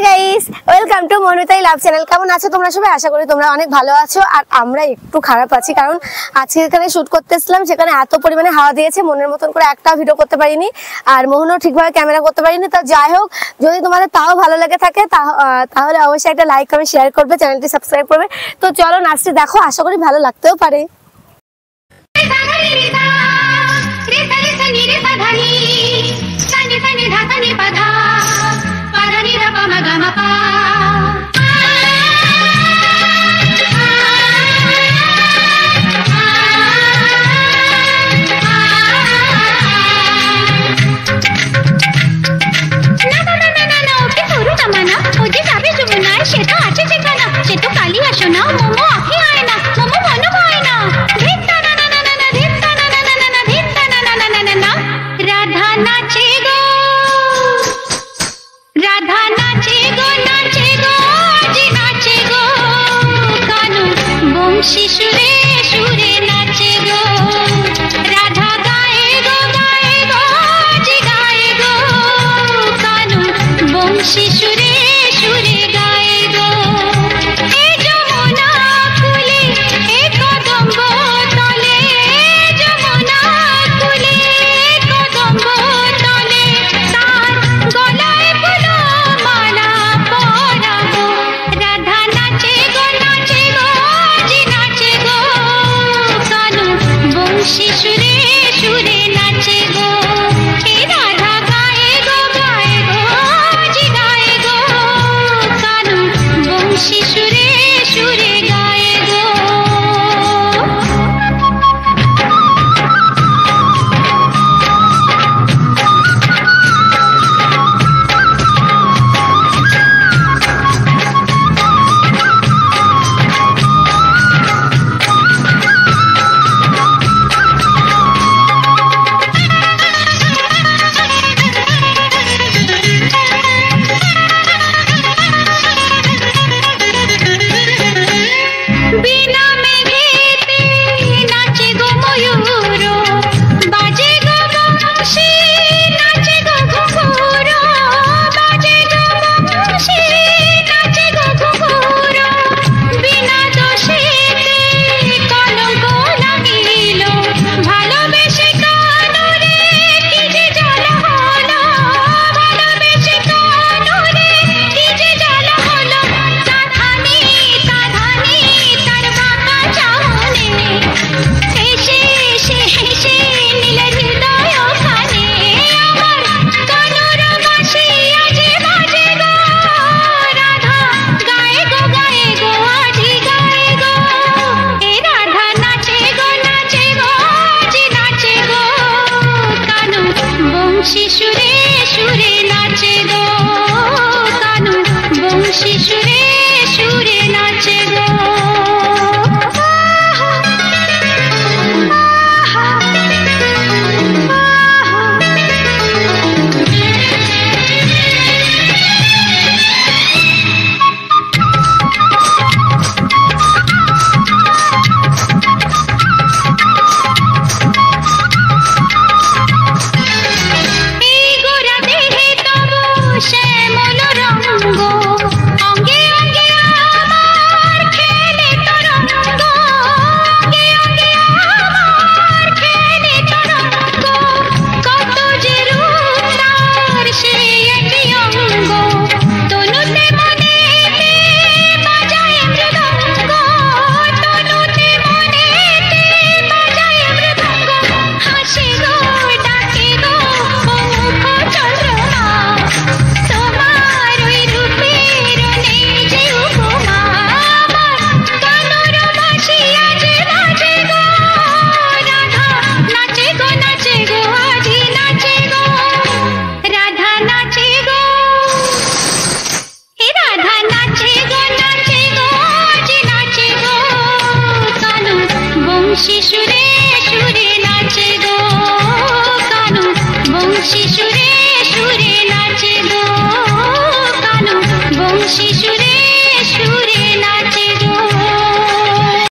Guys, welcome to Manutai love channel. কেমন আছো তোমরা সবাই? আশা করি তোমরা অনেক ভালো আছো। আর আমরা একটু খারাপ আছি, কারণ আজকে এখানে শুট করতে এসেছিলাম, সেখানে এত পরিমাণে হাওয়া দিয়েছে, মনের মতন করে একটা ভিডিও করতে পারিনি, আর মোহনও ঠিকভাবে ক্যামেরা করতে পারিনি। তো যাই হোক, যদি তোমাদের তাও ভালো লেগে থাকে তাহলে অবশ্যই একটা লাইক কমেন্ট শেয়ার করবে, চ্যানেলটি সাবস্ক্রাইব করবে। তো চলো নাচটি দেখো, আশা করি ভালো লাগতেও পারে। শিশুরে সুরে নাচে গো রাধা, গায়ে গো গায়ে গো জি গায়ে গো কানু বংশী সুরে